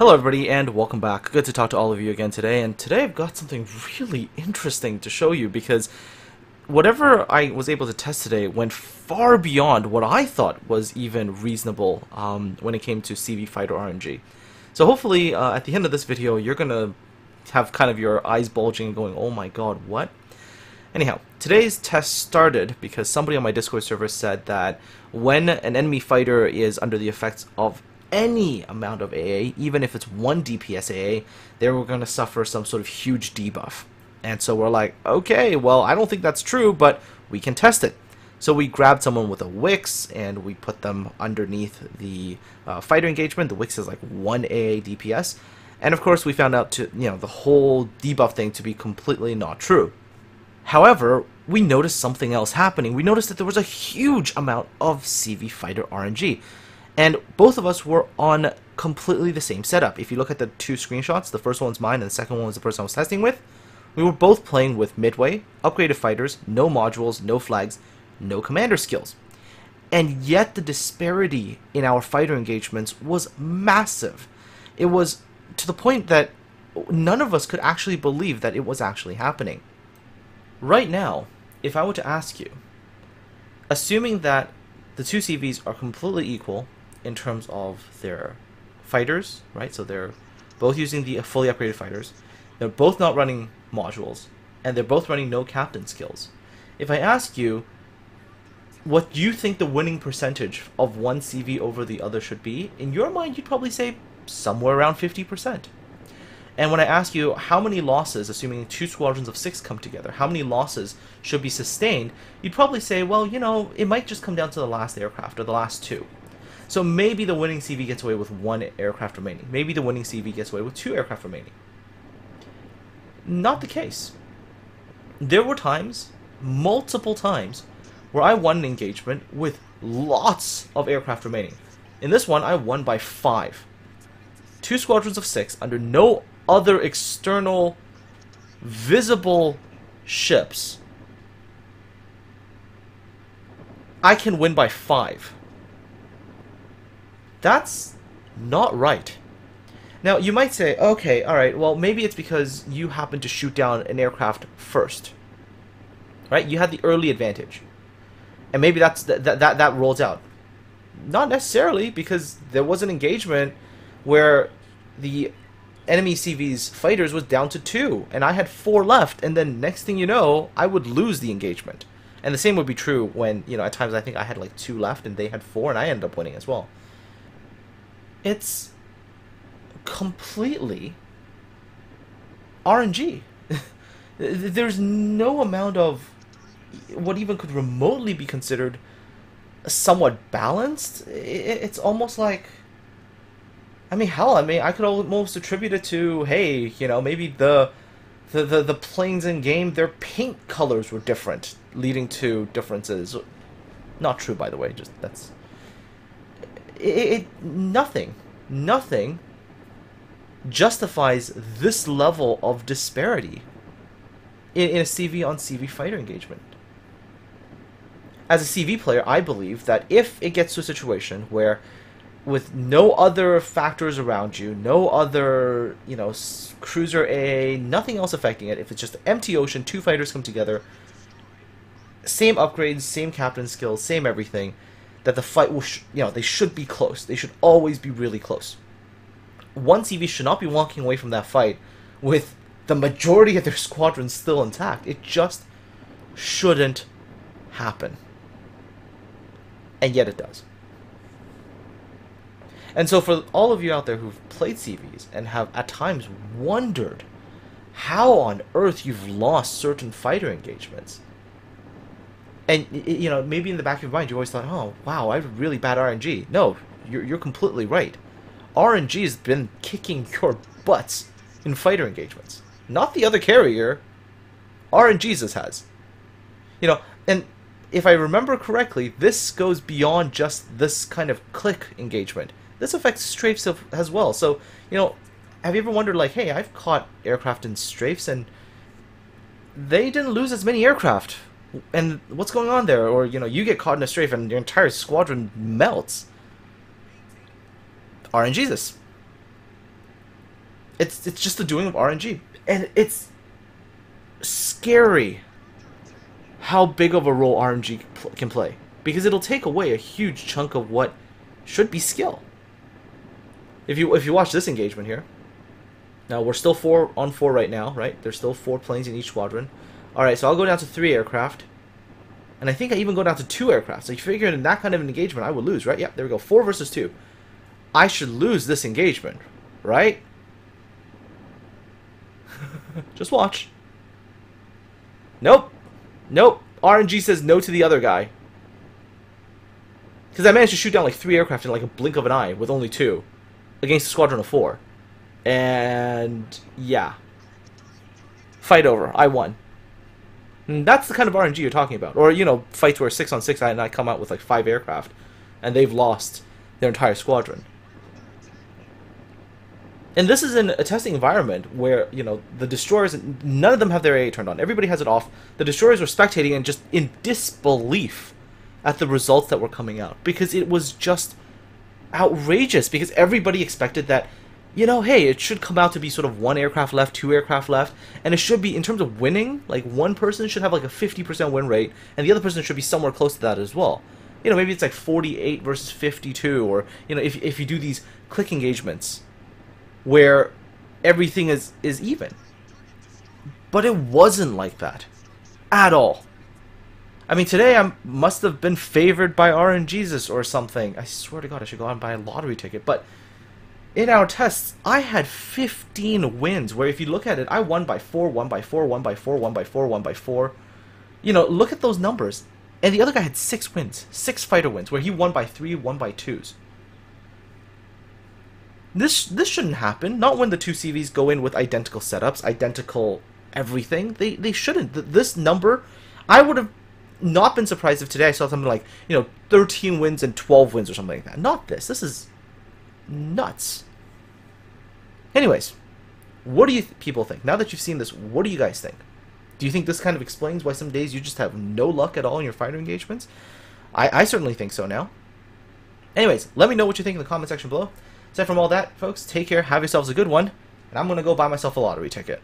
Hello everybody and welcome back. Good to talk to all of you again today, and today I've got something really interesting to show you because whatever I was able to test today went far beyond what I thought was even reasonable when it came to CV Fighter RNG. So hopefully at the end of this video you're gonna have kind of your eyes bulging and going, oh my god, what? Anyhow, today's test started because somebody on my Discord server said that when an enemy fighter is under the effects of any amount of AA, even if it's 1 DPS AA, they were going to suffer some sort of huge debuff. And so we're like, okay, well, I don't think that's true, but we can test it. So we grabbed someone with a Wix, and we put them underneath the fighter engagement. The Wix is like 1 AA DPS. And of course, we found out the whole debuff thing to be completely not true. However, we noticed something else happening. We noticed that there was a huge amount of CV Fighter RNG. And both of us were on completely the same setup. If you look at the two screenshots, the first one's mine and the second one was the person I was testing with, we were both playing with Midway, upgraded fighters, no modules, no flags, no commander skills. And yet the disparity in our fighter engagements was massive. It was to the point that none of us could actually believe that it was actually happening. Right now, if I were to ask you, assuming that the two CVs are completely equal in terms of their fighters, right? So they're both using the fully upgraded fighters. They're both not running modules, and they're both running no captain skills. If I ask you what you think the winning percentage of one CV over the other should be, in your mind you'd probably say somewhere around 50%. And when I ask you how many losses, assuming two squadrons of 6 come together, how many losses should be sustained, you'd probably say, well, it might just come down to the last aircraft or the last 2. So maybe the winning CV gets away with 1 aircraft remaining. Maybe the winning CV gets away with 2 aircraft remaining. Not the case. There were times, multiple times, where I won an engagement with lots of aircraft remaining. In this one, I won by 5. 2 squadrons of 6 under no other external visible ships. I can win by 5. That's not right. Now you might say, okay, alright, well maybe it's because you happen to shoot down an aircraft first. Right? You had the early advantage. And maybe that rolls out. Not necessarily, because there was an engagement where the enemy CV's fighters was down to 2, and I had 4 left, and then next thing you know, I would lose the engagement. And the same would be true when, at times I think I had like 2 left, and they had 4, and I ended up winning as well. It's completely RNG. There's no amount of what even could remotely be considered somewhat balanced. It's almost like, hell, I could almost attribute it to, hey, maybe the planes in game, their paint colors were different, leading to differences. Not true, by the way. Just nothing justifies this level of disparity in a CV on CV fighter engagement. As a CV player, I believe that if it gets to a situation where, with no other factors around you, no other, cruiser AA, nothing else affecting it, if it's just empty ocean, 2 fighters come together, same upgrades, same captain skills, same everything, that the fight will, they should be close. They should always be really close. One CV should not be walking away from that fight with the majority of their squadron still intact. It just shouldn't happen. And yet it does. And so for all of you out there who've played CVs and have at times wondered how on earth you've lost certain fighter engagements, and maybe in the back of your mind you always thought, oh wow, I have really bad RNG. No, you're completely right. RNG has been kicking your butts in fighter engagements. Not the other carrier. RNGesus has. And if I remember correctly, this goes beyond just this kind of click engagement. This affects strafes as well. So, have you ever wondered, like, hey, I've caught aircraft in strafes and they didn't lose as many aircraft. And what's going on there? Or, you get caught in a strafe and your entire squadron melts. RNGesus. It's just the doing of RNG. And it's scary how big of a role RNG can play. Because it'll take away a huge chunk of what should be skill. If you watch this engagement here, now we're still 4 on 4 right now, right? There's still 4 planes in each squadron. Alright, so I'll go down to 3 aircraft. And I think I even go down to 2 aircraft. So you figure in that kind of an engagement I would lose, right? Yep, there we go. 4 versus 2. I should lose this engagement, right? Just watch. Nope. Nope. RNG says no to the other guy. Because I managed to shoot down like 3 aircraft in like a blink of an eye with only 2. Against a squadron of 4. And yeah. Fight over. I won. And that's the kind of RNG you're talking about. Or, you know, fights where 6 on 6 and I come out with like 5 aircraft. And they've lost their entire squadron. And this is in a testing environment where, you know, the destroyers, none of them have their AA turned on. Everybody has it off. The destroyers were spectating and just in disbelief at the results that were coming out. Because it was just outrageous. Because everybody expected that, you know, hey, it should come out to be sort of 1 aircraft left, 2 aircraft left. And it should be, in terms of winning, like one person should have like a 50% win rate. And the other person should be somewhere close to that as well. You know, maybe it's like 48 versus 52. Or, you know, if you do these click engagements where everything is even. But it wasn't like that. At all. I mean, today I must have been favored by RNGesus or something. I swear to God, I should go out and buy a lottery ticket. But in our tests, I had 15 wins, where if you look at it, I won by 4, 1 by 4, 1 by 4, 1 by 4, 1 by 4. You know, look at those numbers. And the other guy had 6 wins. 6 fighter wins, where he won by 3, 1 by 2s. This shouldn't happen. Not when the 2 CVs go in with identical setups, identical everything. They shouldn't. This number, I would have not been surprised if today I saw something like, you know, 13 wins and 12 wins or something like that. Not this. This is nuts. Anyways, what do you people think? Now that you've seen this, what do you guys think? Do you think this kind of explains why some days you just have no luck at all in your fighter engagements? I certainly think so now. Anyways, let me know what you think in the comment section below. Aside from all that, folks, take care, have yourselves a good one, and I'm going to go buy myself a lottery ticket.